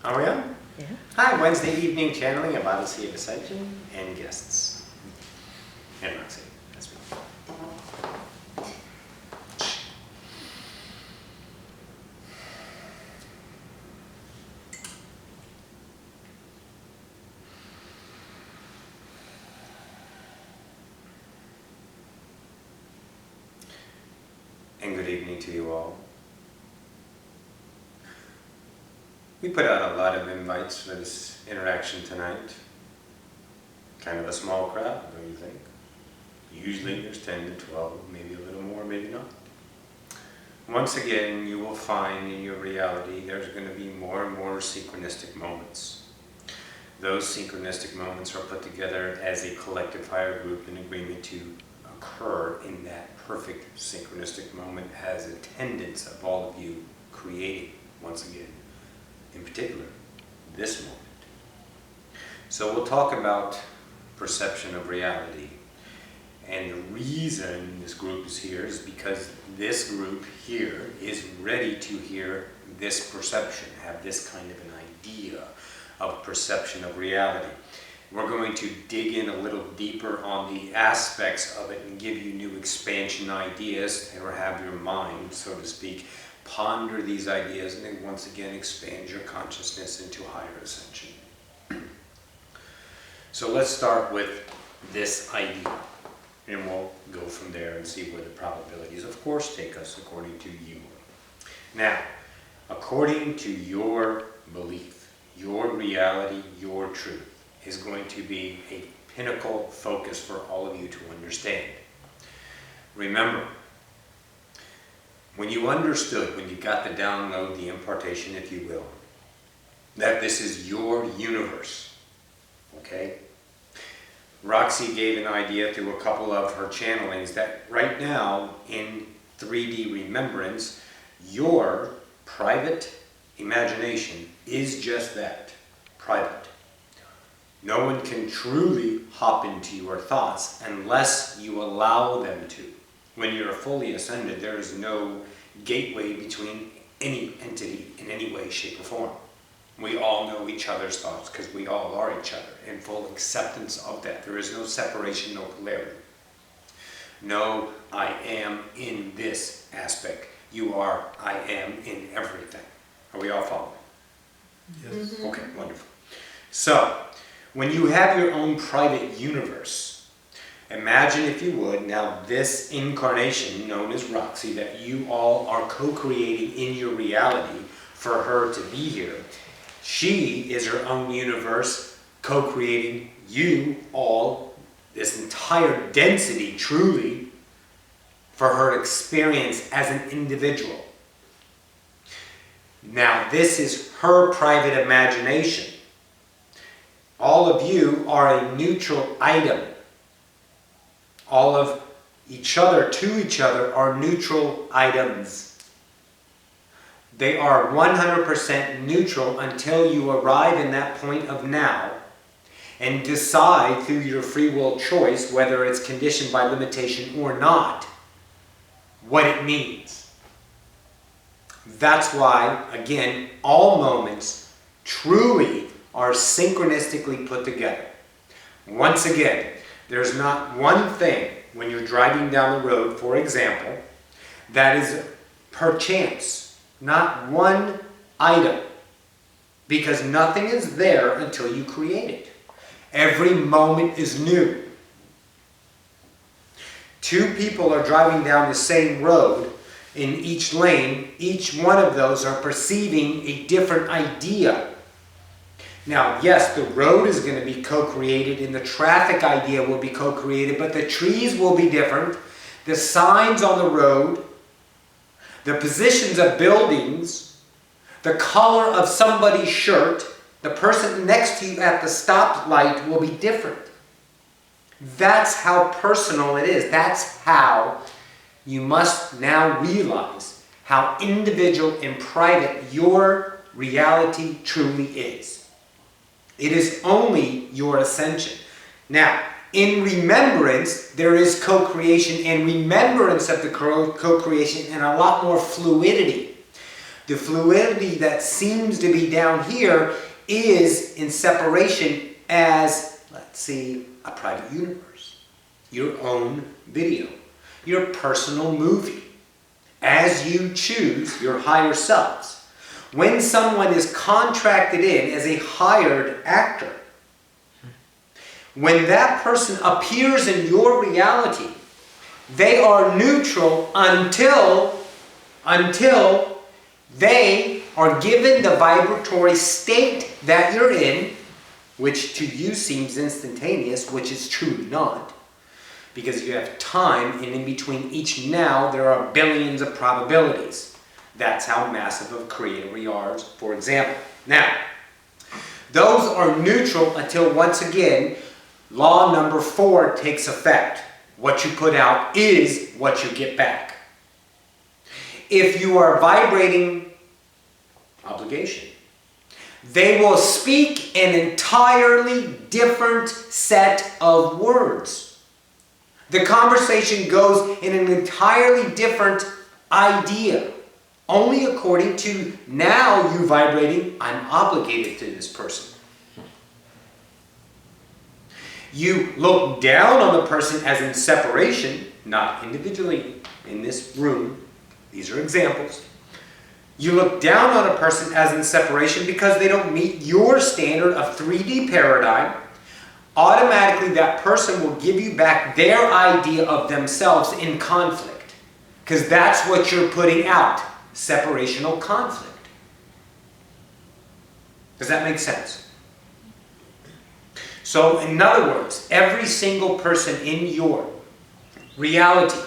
Are we on? Yeah. Hi, Wednesday evening channeling of Odyssey of Ascension and guests. And Roxie, that's me. And good evening to you all. We put out a lot of invites for this interaction tonight. Kind of a small crowd, don't you think? Usually there's 10 to 12, maybe a little more, maybe not. Once again, you will find in your reality there's going to be more and more synchronistic moments. Those synchronistic moments are put together as a collective higher group in agreement to occur in that perfect synchronistic moment as attendance of all of you creating, once again, in particular, this moment. So we'll talk about perception of reality. And the reason this group is here is because this group here is ready to hear this perception, have this kind of an idea of perception of reality. We're going to dig in a little deeper on the aspects of it and give you new expansion ideas, or have your mind, so to speak, ponder these ideas and then once again expand your consciousness into higher ascension. So let's start with this idea, and we'll go from there and see where the probabilities, of course, take us according to you. Now, according to your belief, your reality, your truth is going to be a pinnacle focus for all of you to understand. Remember, when you understood, when you got the download, the impartation, if you will, that this is your universe, okay? Roxie gave an idea through a couple of her channelings that right now in 3D remembrance, your private imagination is just that, private. No one can truly hop into your thoughts unless you allow them to. When you're fully ascended, there is no gateway between any entity in any way, shape, or form. We all know each other's thoughts because we all are each other in full acceptance of that. There is no separation, no polarity. No, I am in this aspect. You are, I am in everything. Are we all following? Yes. Mm-hmm. Okay, wonderful. So, when you have your own private universe, imagine, if you would, now this incarnation known as Roxie that you all are co-creating in your reality for her to be here. She is her own universe, co-creating you all, this entire density, truly, for her to experience as an individual. Now, this is her private imagination. All of you are a neutral item. All of each other to each other are neutral items. They are 100% neutral until you arrive in that point of now and decide through your free will choice, whether it's conditioned by limitation or not, what it means. That's why, again, all moments truly are synchronistically put together. Once again, there's not one thing when you're driving down the road, for example, that is perchance. Not one item, because nothing is there until you create it. Every moment is new. Two people are driving down the same road in each lane. Each one of those are perceiving a different idea. Now, yes, the road is going to be co-created and the traffic idea will be co-created, but the trees will be different. The signs on the road, the positions of buildings, the color of somebody's shirt, the person next to you at the stoplight will be different. That's how personal it is. That's how you must now realize how individual and private your reality truly is. It is only your ascension. Now, in remembrance, there is co-creation and remembrance of the co-creation and a lot more fluidity. The fluidity that seems to be down here is in separation as, let's see, a private universe, your own video, your personal movie, as you choose your higher selves. When someone is contracted in as a hired actor, when that person appears in your reality, they are neutral until they are given the vibratory state that you're in, which to you seems instantaneous, which is truly not. Because you have time, and in between each now, there are billions of probabilities. That's how massive of a creator we are, for example. Now, those are neutral until, once again, law number 4 takes effect. What you put out is what you get back. If you are vibrating obligation, they will speak an entirely different set of words. The conversation goes in an entirely different idea, only according to now you vibrating, I'm obligated to this person. You look down on the person as in separation, not individually in this room. These are examples. You look down on a person as in separation because they don't meet your standard of 3D paradigm. Automatically, that person will give you back their idea of themselves in conflict. Because that's what you're putting out. Separational conflict. Does that make sense? So, in other words, every single person in your reality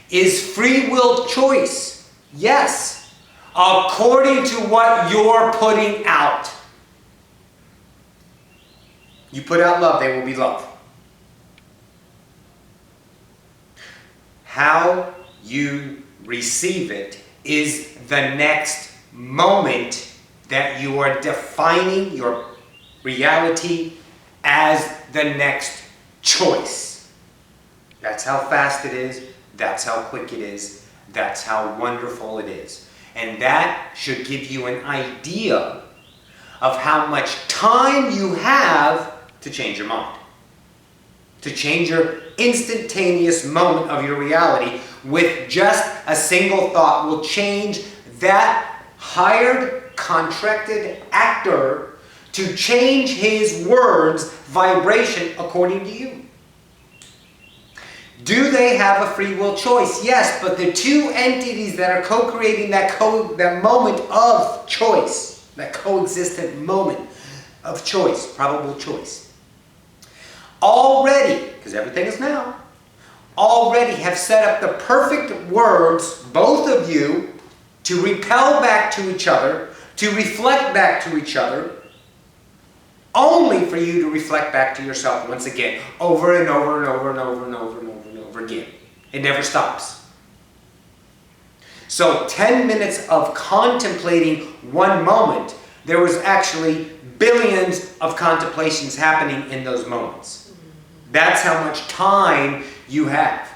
is free will choice. Yes. According to what you're putting out. You put out love, they will be love. How you receive it is the next moment that you are defining your reality as the next choice. That's how fast it is. That's how quick it is. That's how wonderful it is. And that should give you an idea of how much time you have to change your mind. To change your instantaneous moment of your reality with just a single thought will change that hired, contracted actor to change his words' vibration according to you. Do they have a free will choice? Yes, but the two entities that are co-creating that moment of choice, that coexistent moment of choice, probable choice, already, because everything is now, already have set up the perfect words, both of you, to repel back to each other, to reflect back to each other, only for you to reflect back to yourself once again, over and over and over and over and over and over and over again. It never stops. So 10 minutes of contemplating one moment, there was actually billions of contemplations happening in those moments. That's how much time you have.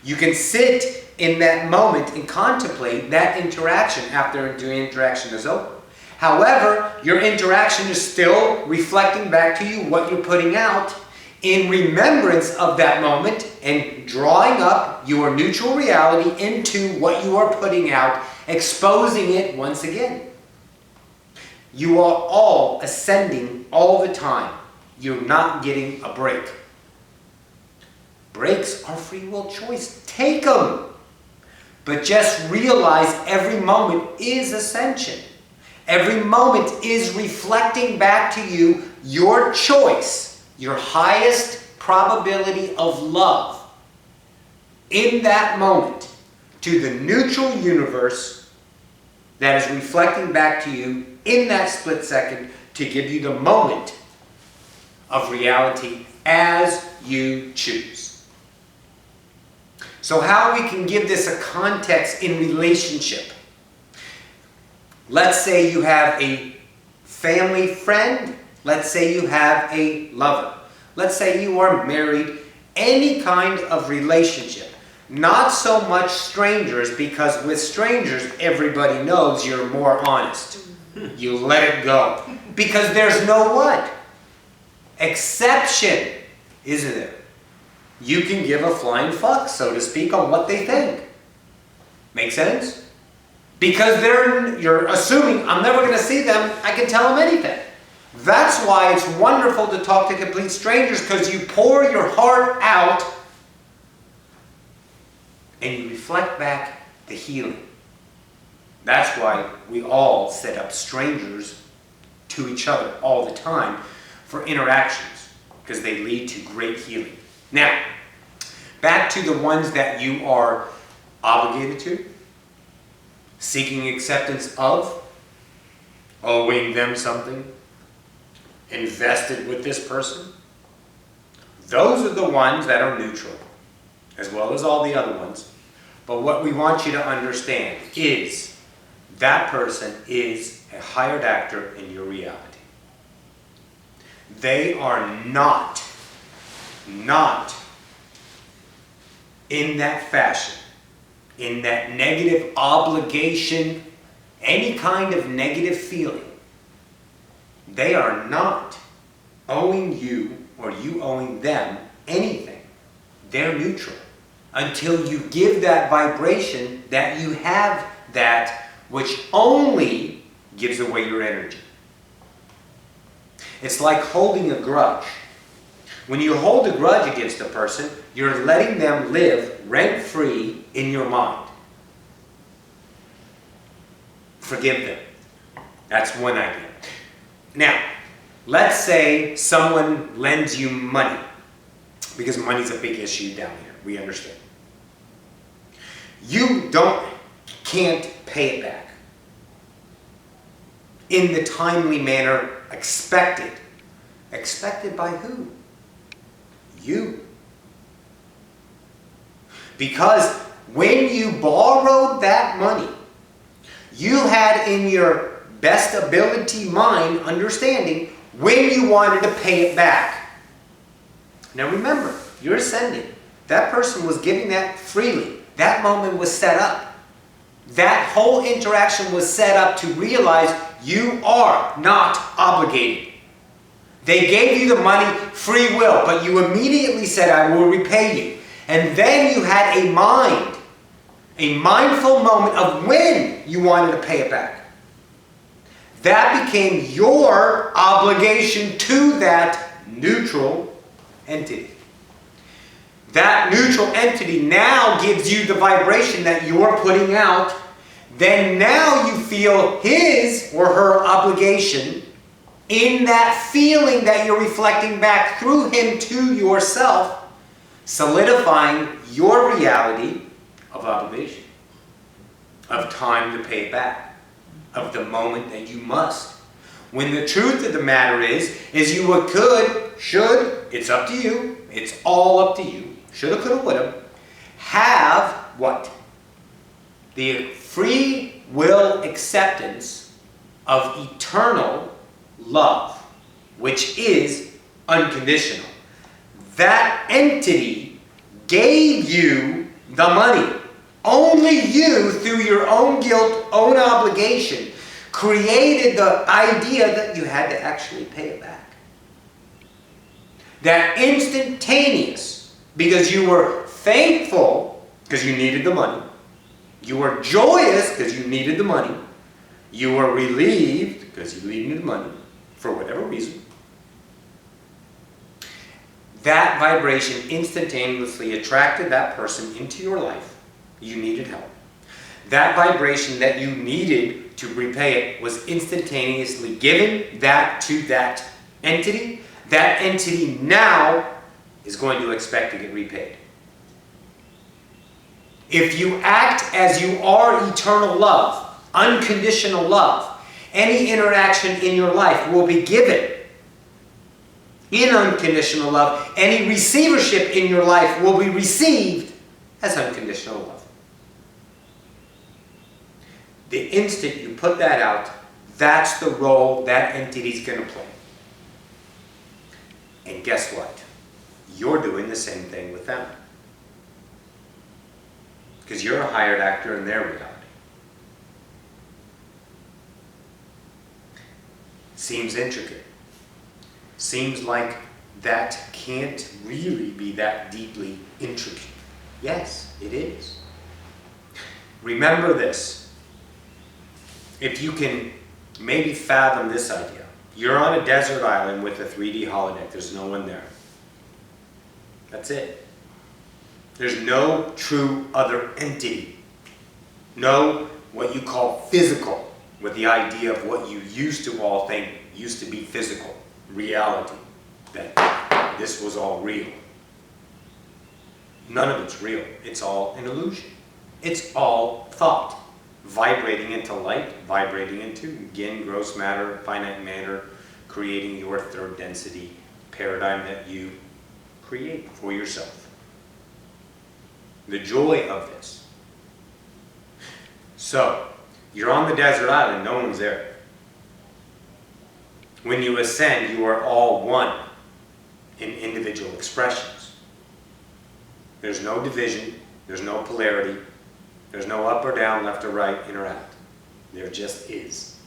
You can sit in that moment and contemplate that interaction after the interaction is over. However, your interaction is still reflecting back to you what you're putting out in remembrance of that moment and drawing up your neutral reality into what you are putting out, exposing it once again. You are all ascending all the time. You're not getting a break. Breaks are free will choice. Take them. But just realize every moment is ascension. Every moment is reflecting back to you your choice, your highest probability of love in that moment to the neutral universe that is reflecting back to you in that split second to give you the moment of reality as you choose. So how we can give this a context in relationship. Let's say you have a family friend. Let's say you have a lover. Let's say you are married. Any kind of relationship. Not so much strangers, because with strangers, everybody knows you're more honest. You let it go. Because there's no what? Exception, isn't there? You can give a flying fuck, so to speak, on what they think. Make sense? Because you're assuming I'm never going to see them, I can tell them anything. That's why it's wonderful to talk to complete strangers, because you pour your heart out and you reflect back the healing. That's why we all set up strangers to each other all the time for interactions, because they lead to great healing. Now, back to the ones that you are obligated to, seeking acceptance of, owing them something, invested with this person. Those are the ones that are neutral, as well as all the other ones. But what we want you to understand is that person is a hired actor in your reality. They are not in that fashion, in that negative obligation, any kind of negative feeling. They are not owing you or you owing them anything. They're neutral until you give that vibration that you have that which only gives away your energy. It's like holding a grudge. When you hold a grudge against a person, you're letting them live rent-free in your mind. Forgive them. That's one idea. Now, let's say someone lends you money, because money's a big issue down here. We understand. You can't pay it back in the timely manner expected. Expected by who? You. Because when you borrowed that money, you had in your best ability mind understanding when you wanted to pay it back. Now remember, you're ascending. That person was giving that freely. That moment was set up. That whole interaction was set up to realize you are not obligated. They gave you the money free will, but you immediately said, I will repay you. And then you had a mindful moment of when you wanted to pay it back. That became your obligation to that neutral entity. That neutral entity now gives you the vibration that you're putting out. Then now you feel his or her obligation in that feeling that you're reflecting back through him to yourself, solidifying your reality of obligation, of time to pay it back, of the moment that you must. When the truth of the matter is you could, should, it's up to you, it's all up to you, shoulda, coulda, woulda, have what? The free will acceptance of eternal love, which is unconditional. That entity gave you the money. Only you, through your own guilt, own obligation, created the idea that you had to actually pay it back. That instantaneous, because you were thankful because you needed the money. You were joyous because you needed the money. You were relieved because you needed the money for whatever reason. That vibration instantaneously attracted that person into your life. You needed help. That vibration that you needed to repay it was instantaneously given that to that entity. That entity now is going to expect to get repaid. If you act as you are eternal love, unconditional love, any interaction in your life will be given in unconditional love. Any receivership in your life will be received as unconditional love. The instant you put that out, that's the role that entity's going to play. And guess what? You're doing the same thing with them. Because you're a hired actor in their reality. Seems intricate. Seems like that can't really be that deeply intricate. Yes, it is. Remember this. If you can maybe fathom this idea. You're on a desert island with a 3D holodeck. There's no one there. That's it. There's no true other entity. No what you call physical, with the idea of what you used to all think used to be physical, reality, that this was all real. None of it's real. It's all an illusion. It's all thought, vibrating into light, vibrating into, again, gross matter, finite matter, creating your third density paradigm that you create for yourself. The joy of this. So, you're on the desert island, no one's there. When you ascend, you are all one in individual expressions. There's no division, there's no polarity, there's no up or down, left or right, in or out. There just is.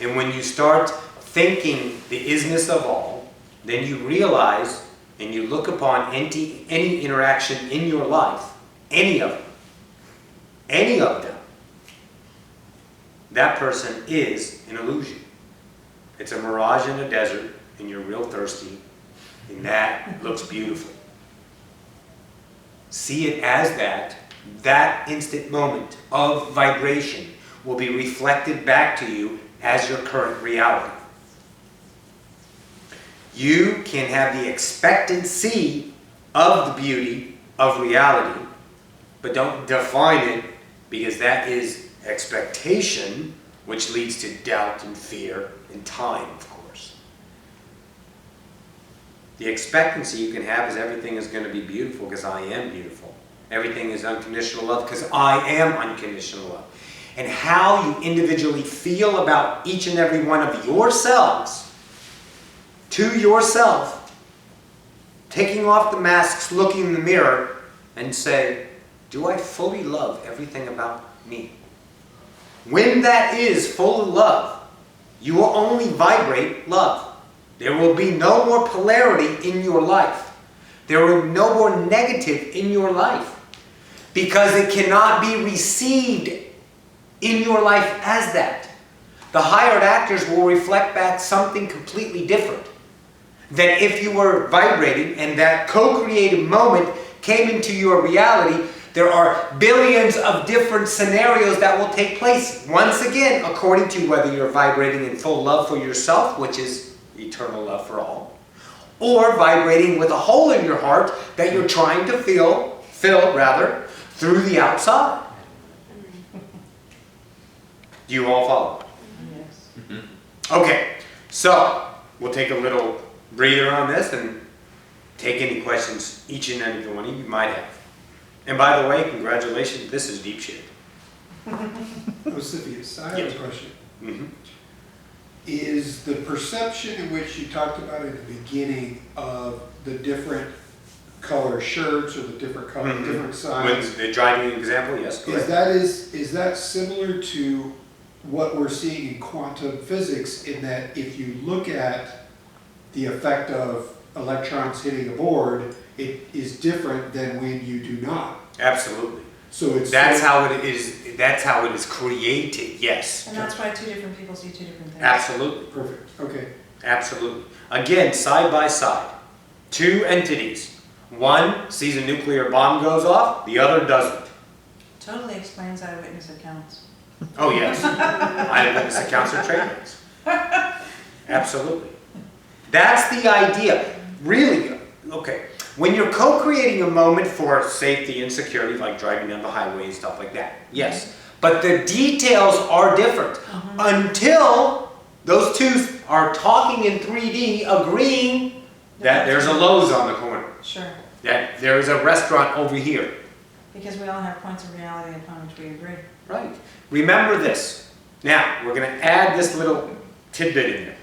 And when you start thinking the isness of all, then you realize and you look upon any interaction in your life, any of them, that person is an illusion. It's a mirage in a desert, and you're real thirsty, and that looks beautiful. See it as that instant moment of vibration will be reflected back to you as your current reality. You can have the expectancy of the beauty of reality, but don't define it, because that is expectation, which leads to doubt and fear and time, of course. The expectancy you can have is everything is going to be beautiful because I am beautiful. Everything is unconditional love because I am unconditional love. And how you individually feel about each and every one of yourselves, to yourself, taking off the masks, looking in the mirror, and say, do I fully love everything about me? When that is full of love, you will only vibrate love. There will be no more polarity in your life. There will be no more negative in your life, because it cannot be received in your life as that. The hired actors will reflect back something completely different than if you were vibrating and that co-creative moment came into your reality. There are billions of different scenarios that will take place, once again, according to whether you're vibrating in full love for yourself, which is eternal love for all, or vibrating with a hole in your heart that you're trying to fill through the outside. Do you all follow? Yes. Mm-hmm. Okay, so we'll take a little breather on this and take any questions each and every one of you might have. And by the way, congratulations, this is deep shit. Ocyphius, I have a question. Mm-hmm. Is the perception in which you talked about in the beginning of the different color shirts or the different color, Mm-hmm. different signs, With the driving example, yes, correct. is that similar to what we're seeing in quantum physics, in that if you look at the effect of electrons hitting a board, it is different than when you do not? Absolutely. So it's That's how it is. That's how it is created. Yes. And that's why two different people see two different things. Absolutely. perfect. Okay. Absolutely. Again, side by side, two entities. One sees a nuclear bomb goes off. The other doesn't. Totally explains eyewitness accounts. Oh yes. Eyewitness accounts are trademarks. Absolutely. That's the idea. Really. Okay. When you're co-creating a moment for safety and security, like driving down the highway and stuff like that, yes. But the details are different until those two are talking in 3D, agreeing that there's a Lowe's on the corner, Sure. that there is a restaurant over here. Because we all have points of reality upon which we agree. Right. Remember this. Now, we're going to add this little tidbit in there.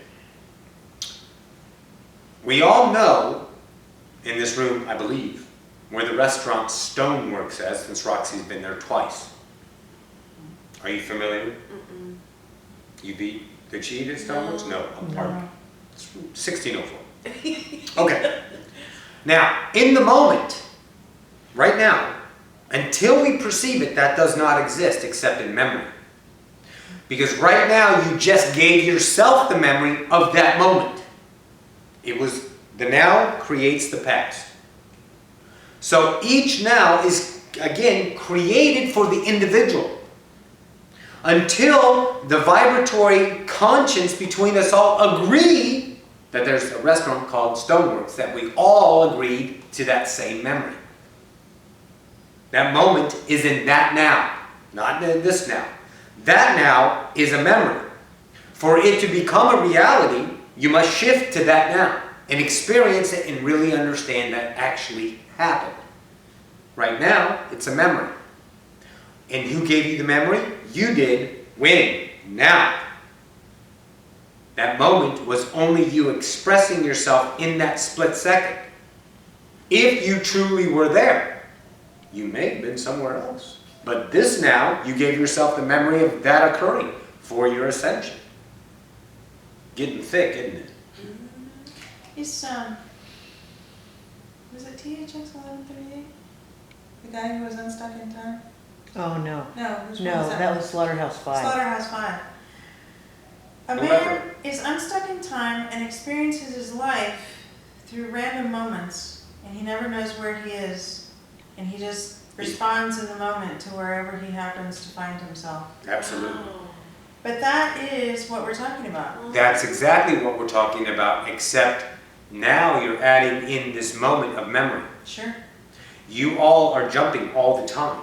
We all know, in this room, I believe, where the restaurant Stoneworks is, since Roxie's been there twice. Are you familiar? Mm-mm. You've did she eat at Stoneworks? No, pardon. No. It's 1604. Okay. Now, in the moment, right now, until we perceive it, that does not exist except in memory. Because right now, you just gave yourself the memory of that moment. It was the now creates the past. So each now is, again, created for the individual. Until the vibratory conscience between us all agree that there's a restaurant called Stoneworks, that we all agreed to that same memory. That moment is in that now, not in this now. That now is a memory. For it to become a reality, you must shift to that now and experience it and really understand that actually happened. Right now, it's a memory. And who gave you the memory? You did. When? Now. That moment was only you expressing yourself in that split second. If you truly were there, you may have been somewhere else. But this now, you gave yourself the memory of that occurring for your ascension. Getting thick, isn't it? Is, was it THX 1138? The guy who was unstuck in time? Oh, no. No, which one No, was that was Slaughterhouse 5. Slaughterhouse 5. A man Remember. is unstuck in time and experiences his life through random moments, and he never knows where he is, and he just responds in the moment to wherever he happens to find himself. Absolutely. But that is what we're talking about. That's exactly what we're talking about, except now you're adding in this moment of memory. Sure. You all are jumping all the time.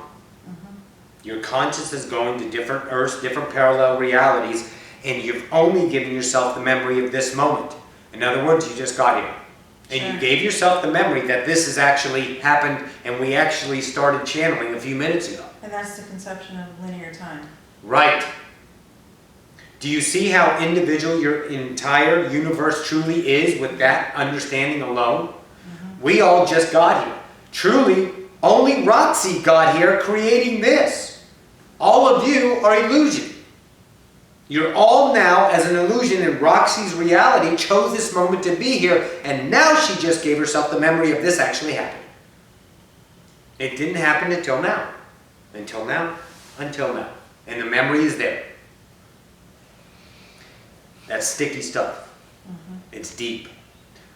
Mhm. Your conscious is going to different Earths, different parallel realities, and you've only given yourself the memory of this moment. In other words, you just got here. And Sure. you gave yourself the memory that this has actually happened, and we actually started channeling a few minutes ago. And that's the conception of linear time. Right. Do you see how individual your entire universe truly is with that understanding alone? We all just got here. Truly, only Roxie got here creating this. All of you are illusion. You're all now, as an illusion in Roxie's reality, chose this moment to be here, and now she just gave herself the memory of this actually happening. It didn't happen until now. Until now. Until now. And the memory is there. That's sticky stuff. It's deep.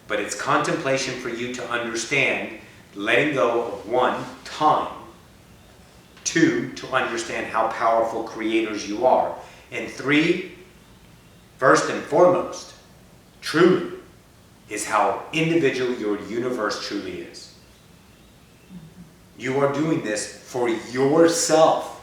But it's contemplation for you to understand, letting go of one, time. Two, to understand how powerful creators you are. And three, first and foremost, truly, is how individual your universe truly is. You are doing this for yourself.